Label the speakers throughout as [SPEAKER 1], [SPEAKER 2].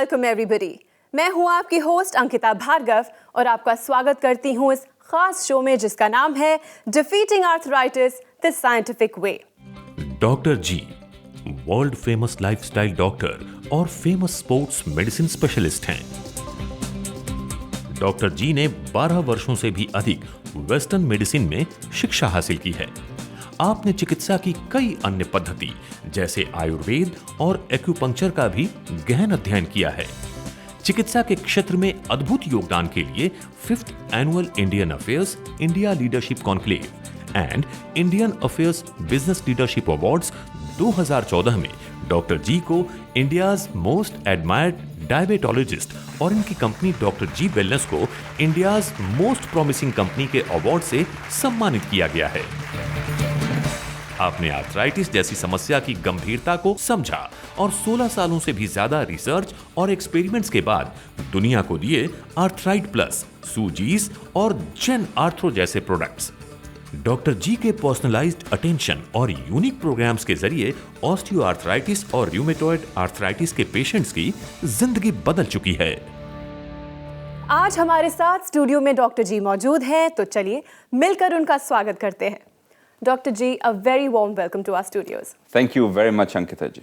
[SPEAKER 1] Welcome everybody. मैं हूं आपकी होस्ट अंकिता भार्गव और आपका स्वागत करती हूं इस खास शो में जिसका नाम है defeating arthritis the scientific way.
[SPEAKER 2] Doctor ji world famous lifestyle doctor और फेमस स्पोर्ट्स मेडिसिन स्पेशलिस्ट हैं। डॉक्टर जी ने 12 वर्षों से भी अधिक वेस्टर्न मेडिसिन में शिक्षा हासिल की है। आपने चिकित्सा की कई अन्य पद्धति जैसे आयुर्वेद और एक्यूपंक्चर का भी गहन अध्ययन किया है। चिकित्सा के क्षेत्र में अद्भुत योगदान के लिए 5th annual Indian affairs India leadership conclave and Indian affairs business leadership awards 2014 में डॉक्टर जी को इंडियाज मोस्ट एडमायर्ड डायबिटोलॉजिस्ट और इनकी कंपनी डॉक्टर जी वेलनेस को इंडियाज मोस्ट प्रॉमिसिंग कंपनी के अवार्ड से सम्मानित किया गया है। आपने आर्थराइटिस जैसी समस्या की गंभीरता को समझा और 16 सालों से भी ज्यादा रिसर्च और एक्सपेरिमेंट्स के बाद दुनिया को दिए आर्थराइट प्लस, सूजीज और जेन आर्थरो जैसे प्रोडक्ट्स। डॉक्टर जी के पर्सनलाइज्ड अटेंशन और यूनिक प्रोग्राम्स के जरिए ऑस्टियोआर्थराइटिस और रूमेटॉइड आर्थराइटिस के पेशेंट्स की जिंदगी बदल चुकी है।
[SPEAKER 1] आज हमारे साथ स्टूडियो में डॉक्टर जी मौजूद हैं, तो चलिए मिलकर उनका स्वागत करते हैं। Doctor ji, a very warm welcome to our studios.
[SPEAKER 3] Thank you very much, Ankita ji.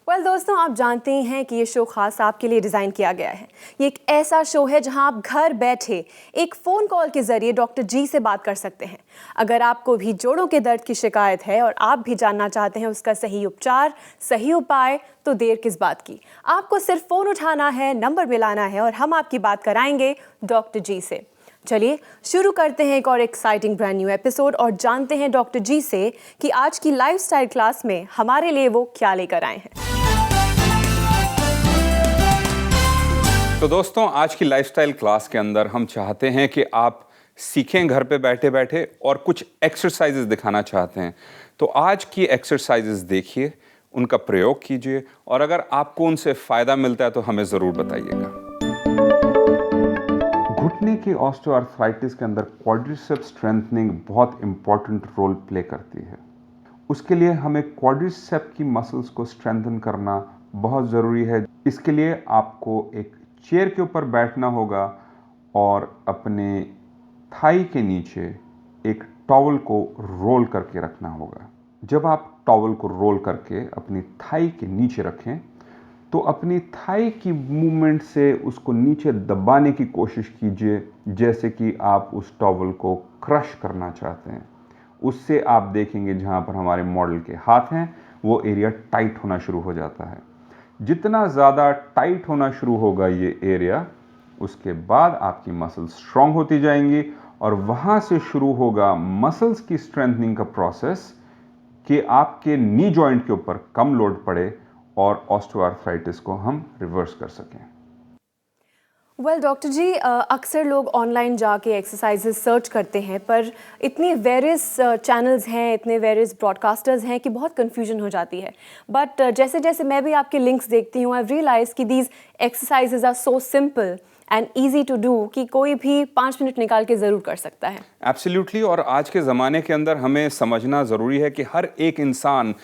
[SPEAKER 1] Well, दोस्तों, आप जानते ही हैं कि ये शो खास आपके लिए डिज़ाइन किया गया है। ये एक ऐसा शो है जहां आप घर बैठे एक फ़ोन कॉल के ज़रिए डॉक्टर जी से बात कर सकते हैं। अगर आपको भी जोड़ों के दर्द की शिकायत है और आप भी जानना चाहते हैं उसका सही उपचार, सही उपाय, तो देर किस बात की। आपको सिर्फ फ़ोन उठाना है, नंबर मिलाना है और हम आपकी बात कराएंगे डॉक्टर जी से। चलिए शुरू करते हैं एक और एक्साइटिंग ब्रांड न्यू एपिसोड और जानते हैं डॉक्टर जी से कि आज की लाइफस्टाइल क्लास में हमारे लिए वो क्या लेकर आए हैं।
[SPEAKER 3] तो दोस्तों, आज की लाइफस्टाइल क्लास के अंदर हम चाहते हैं कि आप सीखें घर पे बैठे बैठे और कुछ एक्सरसाइजेस दिखाना चाहते हैं। तो आज की एक्सरसाइजेस देखिए, उनका प्रयोग कीजिए और अगर आपको उनसे फ़ायदा मिलता है तो हमें ज़रूर बताइएगा। घुटने की ऑस्टियोआर्थराइटिस के अंदर क्वाड्रिसेप्स स्ट्रेंथनिंग बहुत इंपॉर्टेंट रोल प्ले करती है। उसके लिए हमें क्वाड्रिसेप की मसल्स को स्ट्रेंथन करना बहुत ज़रूरी है। इसके लिए आपको एक चेयर के ऊपर बैठना होगा और अपने थाई के नीचे एक टॉवल को रोल करके रखना होगा। जब आप टॉवल को रोल करके अपनी थाई के नीचे रखें तो अपनी थाई की मूवमेंट से उसको नीचे दबाने की कोशिश कीजिए, जैसे कि आप उस टॉवल को क्रश करना चाहते हैं। उससे आप देखेंगे जहाँ पर हमारे मॉडल के हाथ हैं वो एरिया टाइट होना शुरू हो जाता है। जितना ज़्यादा टाइट होना शुरू होगा ये एरिया, उसके बाद आपकी मसल्स स्ट्रॉन्ग होती जाएंगी और वहाँ से शुरू होगा मसल्स की स्ट्रेंथनिंग का प्रोसेस कि आपके नी जॉइंट के ऊपर कम लोड पड़े और ऑस्टियोआर्थराइटिस को हम रिवर्स कर सकें।
[SPEAKER 1] वेल डॉक्टर जी, अक्सर लोग ऑनलाइन जाके एक्सरसाइजेस सर्च करते हैं, पर इतनी वेरियस चैनल्स हैं, इतने वेरियस ब्रॉडकास्टर्स हैं कि बहुत कन्फ्यूजन हो जाती है। बट जैसे जैसे मैं भी आपके लिंक्स देखती हूँ, आई रियलाइज कि these exercises are so simple and easy to do कि कोई भी 5 मिनट निकाल के ज़रूर कर सकता है।
[SPEAKER 3] एब्सोल्युटली। और आज के ज़माने के अंदर हमें समझना ज़रूरी है कि हर एक इंसान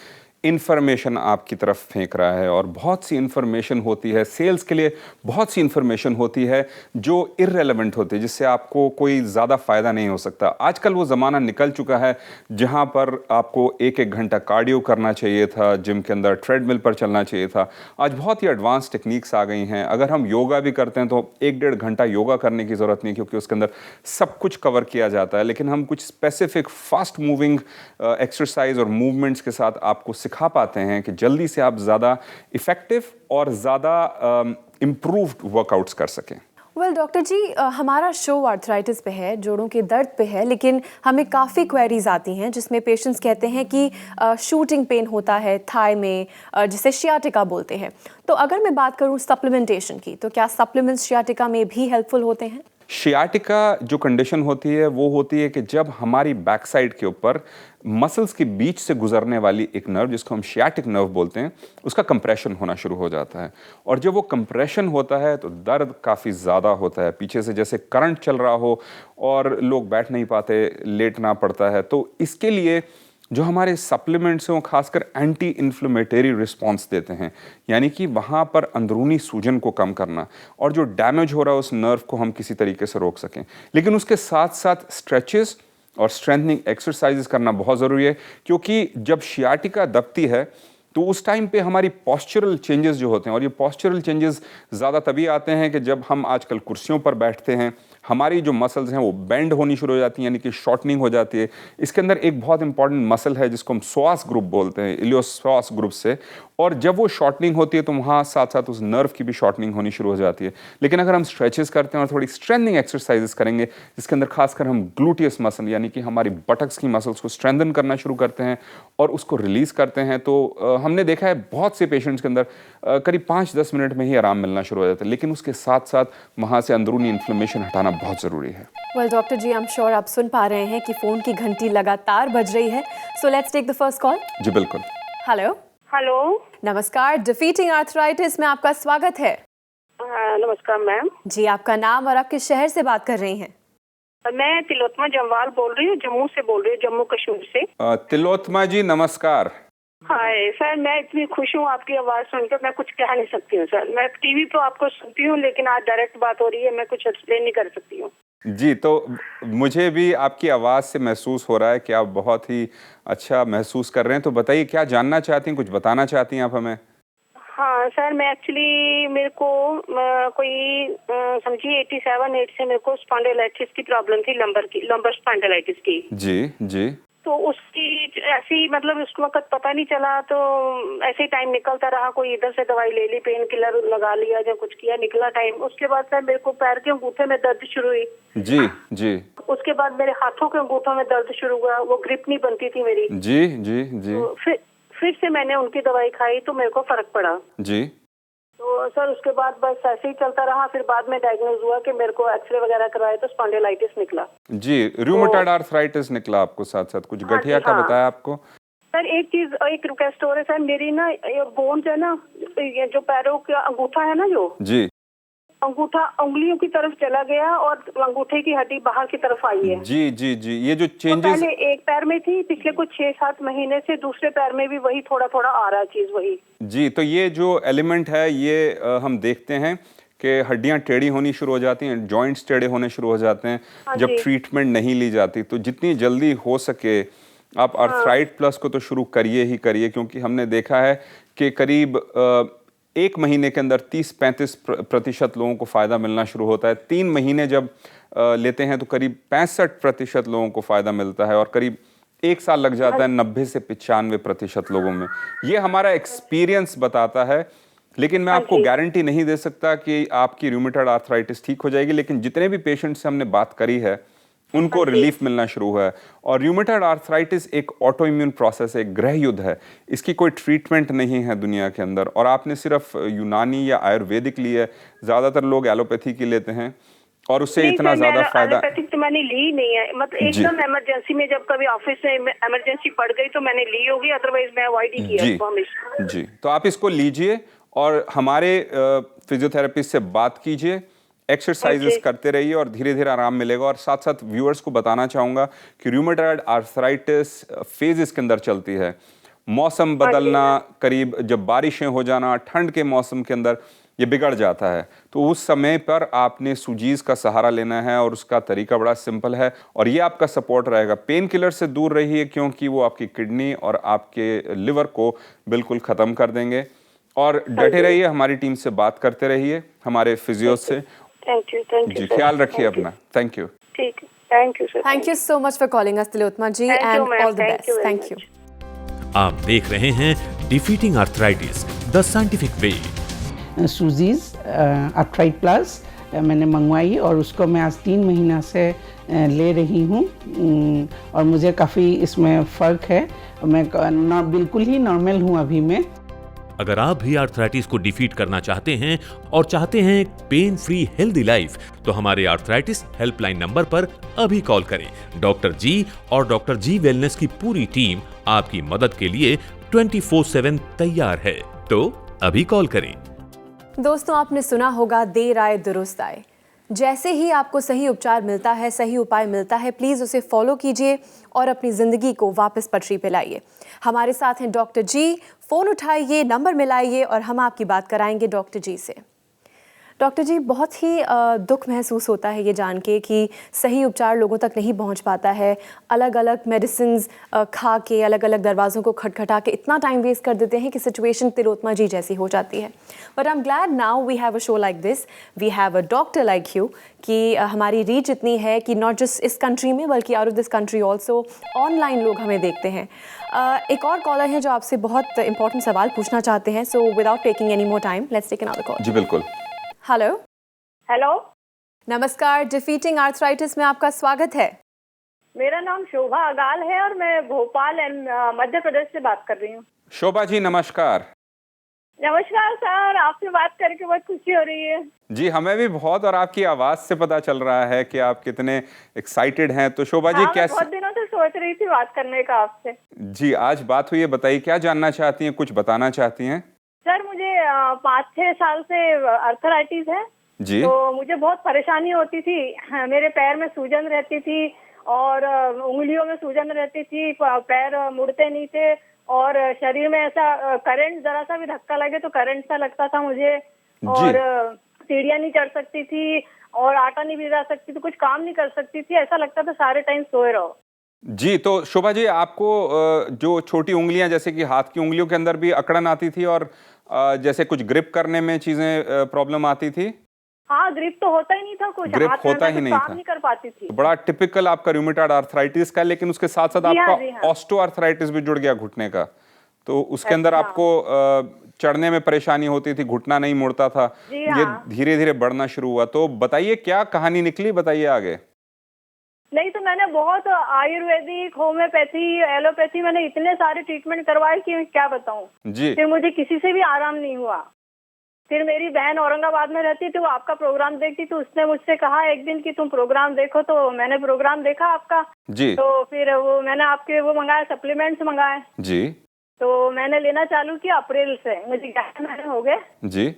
[SPEAKER 3] इन्फॉर्मेशन आपकी तरफ फेंक रहा है और बहुत सी इन्फॉर्मेशन होती है, सेल्स के लिए बहुत सी इन्फॉर्मेशन होती है जो इररेलेवेंट होती है, जिससे आपको कोई ज़्यादा फ़ायदा नहीं हो सकता। आजकल वो ज़माना निकल चुका है जहाँ पर आपको 1-1 घंटा कार्डियो करना चाहिए था, जिम के अंदर ट्रेडमिल पर चलना चाहिए था। आज बहुत ही एडवांस टेक्निक्स आ गई हैं। अगर हम योगा भी करते हैं तो 1-1.5 घंटा योगा करने की ज़रूरत नहीं, क्योंकि उसके अंदर सब कुछ कवर किया जाता है। लेकिन हम कुछ स्पेसिफिक फास्ट मूविंग एक्सरसाइज और मूवमेंट्स के साथ आपको सिखा पाते हैं कि जल्दी से आप ज़्यादा इफ़ेक्टिव और ज़्यादा इम्प्रूव्ड वर्कआउट्स कर सकें।
[SPEAKER 1] वेल डॉक्टर जी, हमारा शो आर्थराइटिस पे है, जोड़ों के दर्द पे है, लेकिन हमें काफ़ी क्वेरीज आती हैं जिसमें पेशेंट्स कहते हैं कि शूटिंग पेन होता है थाई में, जिसे शियाटिका बोलते हैं। तो अगर मैं बात करूँ सप्लीमेंटेशन की, तो क्या सप्लीमेंट्स शियाटिका में भी हेल्पफुल होते हैं?
[SPEAKER 3] शियाटिका जो कंडीशन होती है वो होती है कि जब हमारी बैक साइड के ऊपर मसल्स के बीच से गुजरने वाली एक नर्व, जिसको हम शियाटिक नर्व बोलते हैं, उसका कंप्रेशन होना शुरू हो जाता है। और जब वो कंप्रेशन होता है तो दर्द काफ़ी ज़्यादा होता है, पीछे से जैसे करंट चल रहा हो और लोग बैठ नहीं पाते, लेटना पड़ता है। तो इसके लिए जो हमारे सप्लीमेंट्स हैं वो खासकर एंटी इन्फ्लेमेटरी रिस्पॉन्स देते हैं, यानी कि वहाँ पर अंदरूनी सूजन को कम करना और जो डैमेज हो रहा है उस नर्व को हम किसी तरीके से रोक सकें। लेकिन उसके साथ साथ स्ट्रेचेस और स्ट्रेंथनिंग एक्सरसाइजेस करना बहुत ज़रूरी है, क्योंकि जब शियाटिका दबती है तो उस टाइम पे हमारी पॉस्चरल चेंजेस जो होते हैं, और ये पॉस्चरल चेंजेस ज़्यादा तभी आते हैं कि जब हम आजकल कुर्सियों पर बैठते हैं, हमारी जो मसल्स हैं वो बेंड होनी शुरू हो जाती हैं, यानी कि शॉर्टनिंग हो जाती है। इसके अंदर एक बहुत इंपॉर्टेंट मसल है जिसको हम श्वास ग्रुप बोलते हैं, इलियोश्वास ग्रुप से, और जब वो शॉर्टनिंग होती है तो वहाँ साथ साथ उस नर्व की भी शॉर्टनिंग होनी शुरू हो जाती है। लेकिन अगर हम स्ट्रेचेस करते हैं और थोड़ी स्ट्रेंथनिंग एक्सरसाइजेस करेंगे, जिसके अंदर खासकर हम ग्लूटियस मसल यानी कि हमारी बटक्स की मसल्स को स्ट्रेंथन करना शुरू करते हैं और उसको रिलीज करते हैं, तो हमने देखा है बहुत से पेशेंट्स के अंदर करीब 5-10 मिनट में ही आराम मिलना शुरू हो जाता है। लेकिन उसके साथ साथ वहाँ से अंदरूनी इन्फ्लेमेशन हटाना बहुत ज़रूरी है।
[SPEAKER 1] Well doctor ji, I am sure आप सुन पा रहे हैं कि फ़ोन की घंटी लगातार बज रही है। So let's take the first call.
[SPEAKER 3] जी बिल्कुल।
[SPEAKER 1] हेलो।
[SPEAKER 4] हेलो।
[SPEAKER 1] नमस्कार, डिफीटिंग आर्थराइटिस में आपका स्वागत है।
[SPEAKER 4] नमस्कार मैम
[SPEAKER 1] जी, आपका नाम और आपके शहर से बात कर रही हैं?
[SPEAKER 4] मैं तिलोत्तमा जम्वाल बोल रही हूँ, जम्मू से बोल रही हूँ, जम्मू कश्मीर से।
[SPEAKER 3] तिलोत्तमा जी नमस्कार।
[SPEAKER 4] हाय सर, मैं इतनी खुश हूँ आपकी आवाज़ सुनकर, मैं कुछ कह नहीं सकती हूँ सर। मैं टीवी पे आपको सुनती हूँ, लेकिन आज डायरेक्ट बात हो रही है, मैं कुछ एक्सप्लेन नहीं कर सकती हूँ।
[SPEAKER 3] जी, तो मुझे भी आपकी आवाज़ से महसूस हो रहा है कि आप बहुत ही अच्छा महसूस कर रहे हैं। तो बताइए, क्या जानना चाहती हैं, कुछ बताना चाहती हैं आप हमें?
[SPEAKER 4] हाँ सर, मैं एक्चुअली मेरे को कोई समझिए 87-8 से मेरे को स्पॉन्डिलाइटिस की प्रॉब्लम थी, लंबर स्पॉन्डिलाइटिस की।
[SPEAKER 3] जी जी।
[SPEAKER 4] तो उसकी ऐसे ही मतलब उस वक्त पता नहीं चला, तो ऐसे ही टाइम निकलता रहा, कोई इधर से दवाई ले ली, पेन किलर लगा लिया, जो कुछ किया, निकला टाइम। उसके बाद सर मेरे को पैर के अंगूठे में दर्द शुरू हुई।
[SPEAKER 3] जी जी।
[SPEAKER 4] उसके बाद मेरे हाथों के अंगूठों में दर्द शुरू हुआ, वो ग्रिप नहीं बनती थी मेरी।
[SPEAKER 3] जी जी जी।
[SPEAKER 4] तो फिर से मैंने उनकी दवाई खाई तो मेरे को फर्क पड़ा।
[SPEAKER 3] जी।
[SPEAKER 4] तो सर उसके बाद बस ऐसे ही चलता रहा। फिर बाद में डायग्नोज हुआ कि मेरे को एक्सरे वगैरह करवाए तो स्पॉन्डिलाइटिस निकला।
[SPEAKER 3] जी, रूमेटॉइड आर्थराइटिस निकला आपको, साथ साथ कुछ गठिया का बताया आपको?
[SPEAKER 4] सर एक चीज, एक रिक्वेस्ट हो रहा है सर, मेरी ना ये बोन्स है ना, ये जो पैरों का अंगूठा है ना, जो
[SPEAKER 3] जी,
[SPEAKER 4] अंगूठा उंगलियों की तरफ चला गया और अंगूठे की हड्डी बाहर की तरफ आई है।
[SPEAKER 3] जी जी जी। ये जो
[SPEAKER 4] तो
[SPEAKER 3] चेंजेस
[SPEAKER 4] पहले एक पैर में थी, पिछले कुछ 6-7 महीने से दूसरे पैर में भी वही थोड़ा थोड़ा आ रहा है चीज वही।
[SPEAKER 3] जी, तो ये जो एलिमेंट है ये हम देखते हैं कि हड्डियां टेढ़ी होनी शुरू हो जाती हैं, जॉइंट्स टेढ़े होने शुरू हो जाते हैं जब ट्रीटमेंट नहीं ली जाती। तो जितनी जल्दी हो सके आप आर्थराइट प्लस को तो शुरू करिए ही करिए, क्योंकि हमने देखा है कि करीब 1 महीने के अंदर 30-35% लोगों को फ़ायदा मिलना शुरू होता है। 3 महीने जब लेते हैं तो करीब 65% लोगों को फ़ायदा मिलता है, और करीब 1 साल लग जाता है 90 से 95% लोगों में। ये हमारा एक्सपीरियंस बताता है। लेकिन मैं आपको गारंटी नहीं दे सकता कि आपकी रूमेटॉइड आर्थराइटिस ठीक हो जाएगी, लेकिन जितने भी पेशेंट से हमने बात करी है उनको रिलीफ मिलना शुरू हुआ है। और रूमेटॉइड आर्थराइटिस एक ऑटो इम्यून प्रोसेस है, एक गृह युद्ध है। इसकी कोई ट्रीटमेंट नहीं है दुनिया के अंदर, और आपने सिर्फ यूनानी या आयुर्वेदिक ली है। ज़्यादातर लोग एलोपैथी की लेते हैं और उससे इतना ज़्यादा फायदा।
[SPEAKER 4] एलोपैथिक तो मैंने ली नहीं है, मतलब एकदम इमरजेंसी में जब कभी ऑफिस में इमरजेंसी पड़ गई तो मैंने ली होगी, अदरवाइज मैं अवॉइड ही किया इसको हमेशा।
[SPEAKER 3] जी, तो आप इसको लीजिए और हमारे फिजियोथेरेपिस्ट से बात कीजिए, एक्सरसाइजेस करते रहिए और धीरे धीरे आराम मिलेगा। और साथ साथ व्यूअर्स को बताना चाहूँगा कि रूमेटॉइड आर्थराइटिस फेजेस के अंदर चलती है। मौसम बदलना, करीब जब बारिशें हो जाना, ठंड के मौसम के अंदर ये बिगड़ जाता है, तो उस समय पर आपने सुजीज का सहारा लेना है, और उसका तरीका बड़ा सिंपल है और ये आपका सपोर्ट रहेगा। पेन किलर से दूर रहिए, क्योंकि वो आपकी किडनी और आपके लिवर को बिल्कुल ख़त्म कर देंगे। और डटे रहिए, हमारी टीम से बात करते रहिए, हमारे फिजियो से।
[SPEAKER 4] थैंक यू
[SPEAKER 3] जी, ख्याल रखिए अपना। Thank you.
[SPEAKER 4] ठीक है, thank you sir.
[SPEAKER 1] Thank you so much for calling us Tilottama ji, and all the best. Thank you.
[SPEAKER 2] आप देख रहे हैं defeating arthritis the scientific way.
[SPEAKER 5] सूजीज आर्थराइट प्लस मैंने मंगवाई और उसको मैं आज 3 महीना से ले रही हूँ, और मुझे काफ़ी इसमें फ़र्क है। मैं बिल्कुल ही नॉर्मल हूँ अभी मैं।
[SPEAKER 2] अगर आप भी आर्थराइटिस को डिफीट करना चाहते हैं और चाहते हैं एक पेन फ्री हेल्दी लाइफ, तो हमारे आर्थराइटिस हेल्पलाइन नंबर पर अभी कॉल करें। डॉक्टर जी और डॉक्टर जी वेलनेस की पूरी टीम आपकी मदद के लिए 24/7 तैयार है, तो अभी कॉल करें।
[SPEAKER 1] दोस्तों, आपने सुना होगा देर आए दुरुस्त आए। जैसे ही आपको सही उपचार मिलता है, सही उपाय मिलता है, प्लीज़ उसे फॉलो कीजिए और अपनी ज़िंदगी को वापस पटरी पे लाइए। हमारे साथ हैं डॉक्टर जी। फ़ोन उठाइए, नंबर मिलाइए और हम आपकी बात कराएंगे डॉक्टर जी से। डॉक्टर जी, बहुत ही दुख महसूस होता है ये जान के कि सही उपचार लोगों तक नहीं पहुंच पाता है। अलग अलग मेडिसिन्स खा के, अलग अलग दरवाज़ों को खटखटा के इतना टाइम वेस्ट कर देते हैं कि सिचुएशन तिलोत्मा जी जैसी हो जाती है। But I am glad now we have a show like this, we have a doctor like you, कि हमारी रीच इतनी है कि नॉट जस्ट इस कंट्री में बल्कि out of this country also online लोग हमें देखते हैं। एक और कॉलर है जो आपसे बहुत इंपॉर्टेंट सवाल पूछना चाहते हैं। So without taking any more time, let's take another call.
[SPEAKER 3] जी बिल्कुल।
[SPEAKER 1] हेलो।
[SPEAKER 4] हेलो,
[SPEAKER 1] नमस्कार, डिफीटिंग आर्थराइटिस में आपका स्वागत है।
[SPEAKER 4] मेरा नाम शोभा अगाल है और मैं भोपाल एंड मध्य प्रदेश से बात कर रही हूँ।
[SPEAKER 3] शोभा जी नमस्कार।
[SPEAKER 4] नमस्कार सर, आपसे बात करके बहुत खुशी हो रही है।
[SPEAKER 3] जी हमें भी बहुत, और आपकी आवाज से पता चल रहा है कि आप कितने एक्साइटेड हैं। तो शोभा जी
[SPEAKER 4] हाँ, मैं
[SPEAKER 3] कैसे?
[SPEAKER 4] बहुत दिनों से सोच रही थी बात करने का आपसे।
[SPEAKER 3] जी आज बात हुई है, बताइए क्या जानना चाहती हैं, कुछ बताना चाहती हैं?
[SPEAKER 4] सर मुझे 5-6 साल से अर्थराइटिस है।
[SPEAKER 3] जी।
[SPEAKER 4] तो मुझे बहुत परेशानी होती थी। मेरे पैर में सूजन रहती थी और उंगलियों में सूजन रहती थी, पैर मुड़ते नहीं थे और शरीर में ऐसा करंट, जरा सा भी धक्का लगे तो करंट सा लगता था मुझे। और सीढ़ियाँ नहीं चढ़ सकती थी और आटा नहीं भिगा सकती थी, कुछ काम नहीं कर सकती थी, ऐसा लगता था सारे टाइम सोए रहो।
[SPEAKER 3] जी तो शोभा जी आपको जो छोटी उंगलियां जैसे कि हाथ की उंगलियों के अंदर भी अकड़न आती थी और जैसे कुछ ग्रिप करने में चीजें प्रॉब्लम आती थी?
[SPEAKER 4] हाँ, ग्रिप तो होता ही नहीं था, कुछ
[SPEAKER 3] ग्रिप
[SPEAKER 4] हाथ में
[SPEAKER 3] होता
[SPEAKER 4] मैं
[SPEAKER 3] ही
[SPEAKER 4] कुछ
[SPEAKER 3] नहीं
[SPEAKER 4] काम
[SPEAKER 3] था।
[SPEAKER 4] नहीं कर पाती थी।
[SPEAKER 3] बड़ा टिपिकल आपका रूमेटॉइड आर्थराइटिस का, लेकिन उसके साथ साथ
[SPEAKER 4] जी हाँ,
[SPEAKER 3] आपका
[SPEAKER 4] जी हाँ।
[SPEAKER 3] ऑस्टो आर्थराइटिस भी जुड़ गया घुटने का। तो उसके अंदर
[SPEAKER 4] अच्छा।
[SPEAKER 3] आपको चढ़ने में परेशानी होती थी, घुटना नहीं मुड़ता था।
[SPEAKER 4] जी
[SPEAKER 3] ये
[SPEAKER 4] हाँ।
[SPEAKER 3] धीरे धीरे बढ़ना शुरू हुआ। तो बताइए क्या कहानी निकली, बताइए आगे।
[SPEAKER 4] नहीं तो मैंने बहुत आयुर्वेदिक, होम्योपैथी, एलोपैथी, मैंने इतने सारे ट्रीटमेंट करवाए कि मैं क्या बताऊं।
[SPEAKER 3] जी।
[SPEAKER 4] फिर मुझे किसी से भी आराम नहीं हुआ। फिर मेरी बहन औरंगाबाद में रहती थी, वो आपका प्रोग्राम देखती थी, उसने मुझसे कहा एक दिन कि तुम प्रोग्राम देखो, तो मैंने प्रोग्राम देखा आपका।
[SPEAKER 3] जी।
[SPEAKER 4] तो फिर वो मैंने आपके वो मंगाए, सप्लीमेंट्स मंगाए।
[SPEAKER 3] जी।
[SPEAKER 4] तो मैंने लेना चालू किया अप्रैल से, मुझे 11 महीने हो गए।
[SPEAKER 3] जी।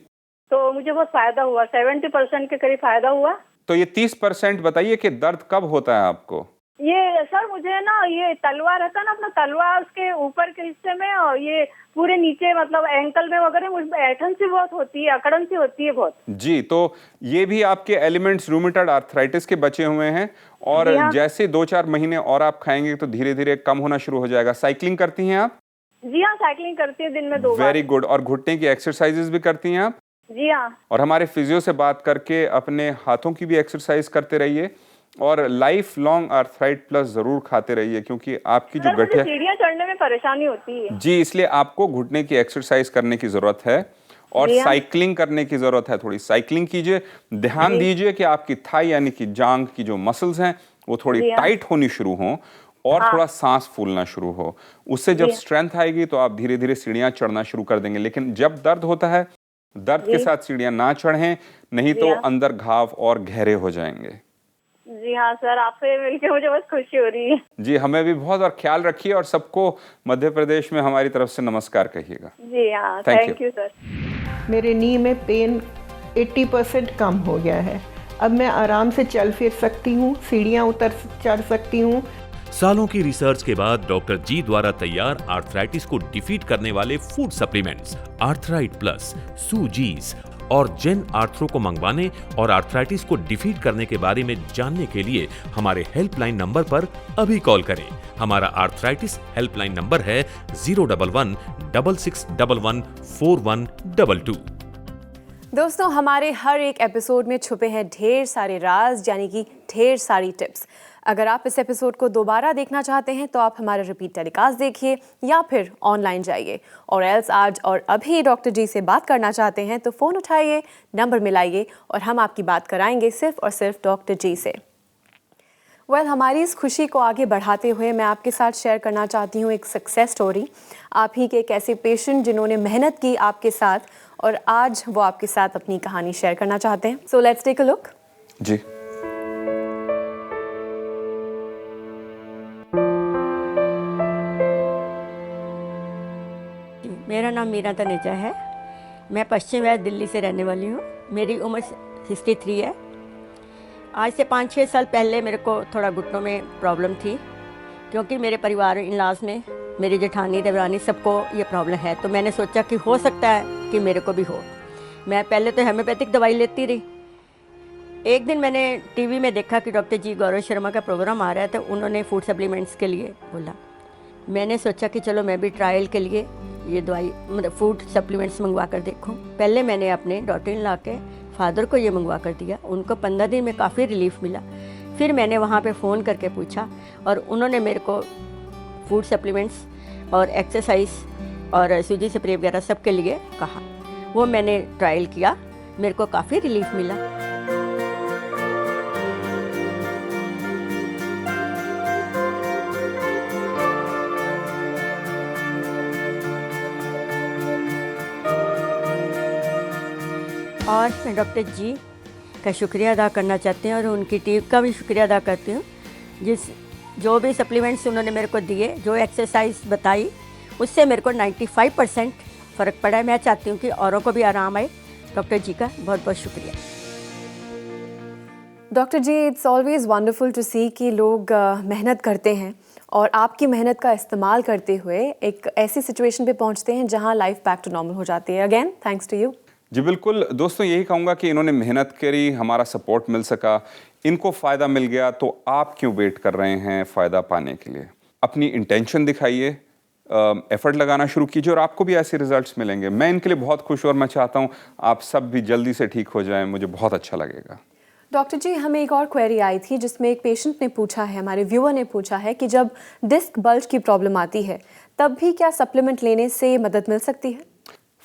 [SPEAKER 4] तो मुझे बहुत फायदा हुआ, 70% के करीब फायदा हुआ।
[SPEAKER 3] तो ये 30% बताइए कि दर्द कब होता है आपको?
[SPEAKER 4] ये सर मुझे ना, ये तलवा रहता है ना अपना, तलवा उसके ऊपर के हिस्से में और ये पूरे नीचे मतलब एंकल में वगैरह मुझे ऐठन सी बहुत होती है, अकड़न सी होती है बहुत।
[SPEAKER 3] जी तो ये भी आपके एलिमेंट्स रूमेटॉइड आर्थराइटिस के बचे हुए हैं, और
[SPEAKER 4] जी हाँ।
[SPEAKER 3] जैसे 2-4 महीने और आप खाएंगे तो धीरे धीरे कम होना शुरू हो जाएगा। साइकिलिंग करती हैं आप?
[SPEAKER 4] जी हाँ, साइकिलिंग करती है दिन में 2 बार।
[SPEAKER 3] Very good. और घुटने की एक्सरसाइजेस भी करती हैं आप?
[SPEAKER 4] जी हाँ।
[SPEAKER 3] और हमारे फिजियो से बात करके अपने हाथों की भी एक्सरसाइज करते रहिए, और लाइफ लॉन्ग आर्थराइट प्लस जरूर खाते रहिए, क्योंकि आपकी जो
[SPEAKER 4] सर मुझे
[SPEAKER 3] गठिया।
[SPEAKER 4] सीढ़ियाँ चढ़ने में परेशानी होती है।
[SPEAKER 3] जी इसलिए आपको घुटने की एक्सरसाइज करने की जरूरत है और
[SPEAKER 4] जी हाँ।
[SPEAKER 3] साइकिलिंग करने की जरूरत है। थोड़ी साइकिलिंग कीजिए, ध्यान दीजिए कि आपकी थाई यानी कि जांघ की जो मसल्स हैं वो थोड़ी
[SPEAKER 4] जी हाँ।
[SPEAKER 3] टाइट होनी शुरू हो और
[SPEAKER 4] हाँ।
[SPEAKER 3] थोड़ा सांस फूलना शुरू हो। उससे जब
[SPEAKER 4] जी।
[SPEAKER 3] स्ट्रेंथ आएगी तो आप धीरे धीरे सीढ़ियां चढ़ना शुरू कर देंगे। लेकिन जब दर्द होता है, दर्द के
[SPEAKER 4] जी।
[SPEAKER 3] साथ सीढ़ियां ना चढ़ें, नहीं
[SPEAKER 4] जी
[SPEAKER 3] तो
[SPEAKER 4] हाँ।
[SPEAKER 3] अंदर घाव और गहरे हो जाएंगे।
[SPEAKER 4] जी हाँ सर, आपसे मिलकर मुझे बहुत खुशी हो रही है।
[SPEAKER 3] जी हमें भी बहुत, और ख्याल रखिए और सबको मध्य प्रदेश में हमारी तरफ से नमस्कार कहिएगा।
[SPEAKER 4] जी हाँ,
[SPEAKER 3] Thank
[SPEAKER 4] थैंक यू सर।
[SPEAKER 6] मेरे नी में पेन 80% कम हो गया है। अब मैं आराम से चल फिर सकती हूँ, सीढ़ियाँ उतर चढ़ सकती हूँ।
[SPEAKER 2] सालों की रिसर्च के बाद डॉक्टर जी द्वारा तैयार आर्थराइटिस को डिफीट करने वाले फूड सप्लीमेंट्स आर्थराइट प्लस, सूजीज और जेन आर्थ्रो को मंगवाने और आर्थराइटिस को डिफीट करने के बारे में जानने के लिए हमारे हेल्पलाइन नंबर पर अभी कॉल करें। हमारा आर्थराइटिस हेल्पलाइन नंबर है 011-6611-4122।
[SPEAKER 1] दोस्तों, हमारे हर एक एपिसोड में छुपे हैं ढेर सारे राज, यानी कि ढेर सारी टिप्स। अगर आप इस एपिसोड को दोबारा देखना चाहते हैं तो आप हमारा रिपीट टेलीकास्ट देखिए या फिर ऑनलाइन जाइए, और एल्स आज और अभी डॉक्टर जी से बात करना चाहते हैं तो फ़ोन उठाइए, नंबर मिलाइए और हम आपकी बात कराएंगे सिर्फ और सिर्फ डॉक्टर जी से। हमारी इस खुशी को आगे बढ़ाते हुए मैं आपके साथ शेयर करना चाहती हूँ एक सक्सेस स्टोरी। आप ही के एक ऐसे पेशेंट जिन्होंने मेहनत की आपके साथ और आज वो आपके साथ अपनी कहानी शेयर करना चाहते हैं। So let's take a look.
[SPEAKER 3] जी
[SPEAKER 7] मेरा नाम मीरा तनेजा है। मैं पश्चिम वेस्ट दिल्ली से रहने वाली हूँ। मेरी उम्र 63 है। आज से 5-6 साल पहले मेरे को थोड़ा घुटनों में प्रॉब्लम थी, क्योंकि मेरे परिवार इन-लॉज में मेरी जेठानी देवरानी सबको ये प्रॉब्लम है, तो मैंने सोचा कि हो सकता है कि मेरे को भी हो। मैं पहले तो होम्योपैथिक दवाई लेती रही। एक दिन मैंने टीवी में देखा कि डॉक्टर जी गौरव शर्मा का प्रोग्राम आ रहा है, तो उन्होंने फूड सप्लीमेंट्स के लिए बोला। मैंने सोचा कि चलो मैं भी ट्रायल के लिए ये दवाई मतलब फूड सप्लीमेंट्स मंगवा कर देखूं। पहले मैंने अपने डॉटर इन लॉ के फादर को ये मंगवा कर दिया, उनको 15 दिन में काफ़ी रिलीफ मिला। फिर मैंने वहाँ पे फ़ोन करके पूछा और उन्होंने मेरे को फूड सप्लीमेंट्स और एक्सरसाइज और सूजी स्प्रे वगैरह सब के लिए कहा। वो मैंने ट्रायल किया, मेरे को काफ़ी रिलीफ मिला। और मैं डॉक्टर जी का शुक्रिया अदा करना चाहती हूँ और उनकी टीम का भी शुक्रिया अदा करती हूँ। जो भी सप्लीमेंट्स उन्होंने मेरे को दिए, जो एक्सरसाइज बताई, उससे मेरे को 95% फ़र्क पड़ा है। मैं चाहती हूँ कि औरों को भी आराम आए। डॉक्टर जी का बहुत बहुत शुक्रिया।
[SPEAKER 1] Doctor ji, it's always wonderful to see कि लोग मेहनत करते हैं और आपकी मेहनत का इस्तेमाल करते हुए एक ऐसी सिचुएशन पे पहुंचते हैं जहां लाइफ बैक टू नॉर्मल हो जाती है। Again thanks to you.
[SPEAKER 3] जी बिल्कुल दोस्तों, यही कहूँगा कि इन्होंने मेहनत करी, हमारा सपोर्ट मिल सका, इनको फ़ायदा मिल गया, तो आप क्यों वेट कर रहे हैं फ़ायदा पाने के लिए? अपनी इंटेंशन दिखाइए, एफर्ट लगाना शुरू कीजिए और आपको भी ऐसे रिजल्ट्स मिलेंगे। मैं इनके लिए बहुत खुश हूँ और मैं चाहता हूँ आप सब भी जल्दी से ठीक हो जाएं, मुझे बहुत अच्छा लगेगा।
[SPEAKER 1] डॉक्टर जी, हमें एक और क्वेरी आई थी जिसमें एक पेशेंट ने पूछा है, हमारे व्यूअर ने पूछा है कि जब डिस्क बल्ज की प्रॉब्लम आती है तब भी क्या सप्लीमेंट लेने से मदद मिल सकती है?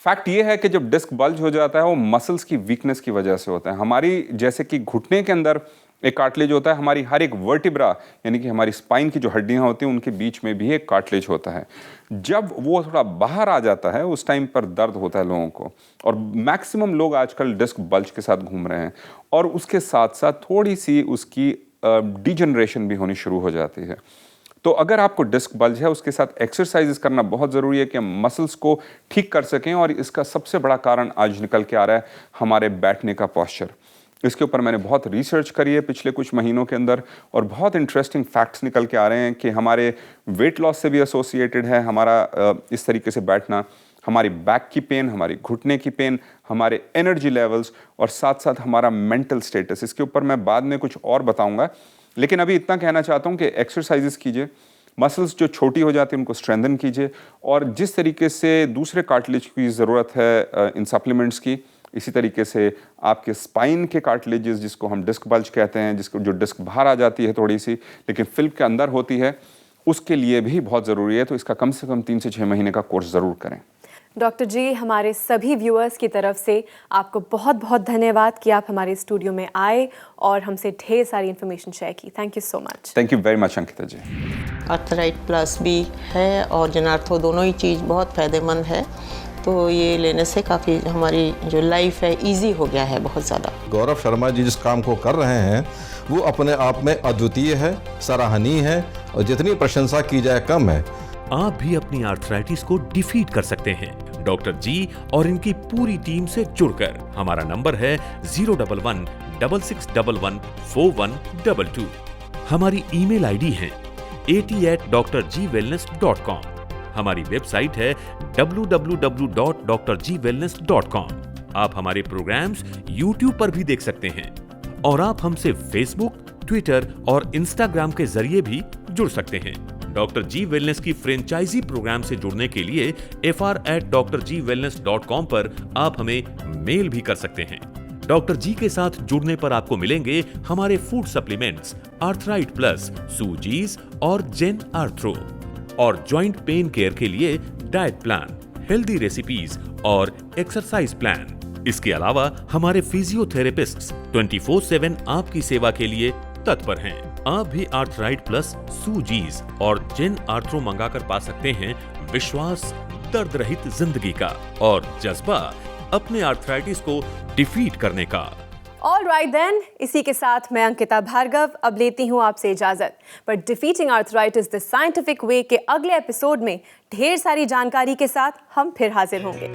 [SPEAKER 3] फैक्ट ये है कि जब डिस्क बल्ज हो जाता है वो मसल्स की वीकनेस की वजह से होता है। हमारी जैसे कि घुटने के अंदर एक कार्टिलेज होता है, हमारी हर एक वर्टिब्रा यानी कि हमारी स्पाइन की जो हड्डियां होती हैं उनके बीच में भी एक कार्टिलेज होता है। जब वो थोड़ा बाहर आ जाता है उस टाइम पर दर्द होता है लोगों को, और मैक्सिमम लोग आजकल डिस्क बल्ज के साथ घूम रहे हैं और उसके साथ साथ थोड़ी सी उसकी डिजनरेशन भी होनी शुरू हो जाती है। तो अगर आपको डिस्क बल्ज है उसके साथ एक्सरसाइजेस करना बहुत ज़रूरी है कि हम मसल्स को ठीक कर सकें। और इसका सबसे बड़ा कारण आज निकल के आ रहा है हमारे बैठने का पोस्चर। इसके ऊपर मैंने बहुत रिसर्च करी है पिछले कुछ महीनों के अंदर और बहुत इंटरेस्टिंग फैक्ट्स निकल के आ रहे हैं कि हमारे वेट लॉस से भी एसोसिएटेड है हमारा इस तरीके से बैठना, हमारी बैक की पेन, हमारी घुटने की पेन, हमारे एनर्जी लेवल्स और साथ साथ हमारा मेंटल स्टेटस। इसके ऊपर मैं बाद में कुछ और बताऊंगा, लेकिन अभी इतना कहना चाहता हूं कि एक्सरसाइजेस कीजिए, मसल्स जो छोटी हो जाती है उनको स्ट्रेंथन कीजिए, और जिस तरीके से दूसरे कार्टिलेज की ज़रूरत है इन सप्लीमेंट्स की, इसी तरीके से आपके स्पाइन के कार्टिलेजेस जिसको हम डिस्क बल्ज कहते हैं, जिसको जो डिस्क बाहर आ जाती है थोड़ी सी लेकिन फिल्म के अंदर होती है, उसके लिए भी बहुत ज़रूरी है। तो इसका कम से कम 3 से 6 महीने का कोर्स ज़रूर करें।
[SPEAKER 1] डॉक्टर जी, हमारे सभी व्यूअर्स की तरफ से आपको बहुत बहुत धन्यवाद कि आप हमारे स्टूडियो में आए और हमसे ढेर सारी इन्फॉर्मेशन शेयर की। Thank you so much.
[SPEAKER 3] Thank you very much Ankita ji.
[SPEAKER 8] Arthrite plus भी है और जनार्थो, दोनों ही चीज़ बहुत फ़ायदेमंद है। तो ये लेने से काफ़ी हमारी जो लाइफ है इजी हो गया है बहुत ज़्यादा।
[SPEAKER 9] गौरव शर्मा जी जिस काम को कर रहे हैं वो अपने आप में अद्वितीय है, सराहनीय है और जितनी प्रशंसा की जाए कम है।
[SPEAKER 2] आप भी अपनी आर्थराइटिस को डिफीट कर सकते हैं डॉक्टर जी और इनकी पूरी टीम से जुड़कर। हमारा नंबर है 011-6611-4122। हमारी ईमेल आईडी है at@drgwellness.com। हमारी वेबसाइट है www.drgwellness.com। आप हमारे प्रोग्राम्स YouTube पर भी देख सकते हैं और आप हमसे फेसबुक, ट्विटर और इंस्टाग्राम के जरिए भी जुड़ सकते हैं। डॉक्टर जी वेलनेस की फ्रेंचाइजी प्रोग्राम से जुड़ने के लिए fr@drgwellness.com पर आप हमें मेल भी कर सकते हैं। डॉक्टर जी के साथ जुड़ने पर आपको मिलेंगे हमारे फूड सप्लीमेंट्स, आर्थराइट प्लस, सूजीज और जेन आर्थ्रो, और जॉइंट पेन केयर के लिए डाइट प्लान, हेल्दी रेसिपीज और एक्सरसाइज प्लान। इसके अलावा हमारे फिजियोथेरेपिस्ट्स 24/7 आपकी सेवा के लिए तत्पर हैं। आप भी आर्थराइट प्लस, सूजीज और जेन आर्थ्रो मंगाकर पा सकते हैं विश्वास, दर्द रहित जिंदगी का और जज्बा अपने आर्थराइटिस को डिफीट करने का।
[SPEAKER 1] ऑल राइट देन, इसी के साथ मैं अंकिता भार्गव अब लेती हूँ आपसे इजाजत। पर डिफीटिंग आर्थराइटिस द साइंटिफिक वे के अगले एपिसोड में ढेर सारी जानकारी के साथ हम फिर हाजिर होंगे।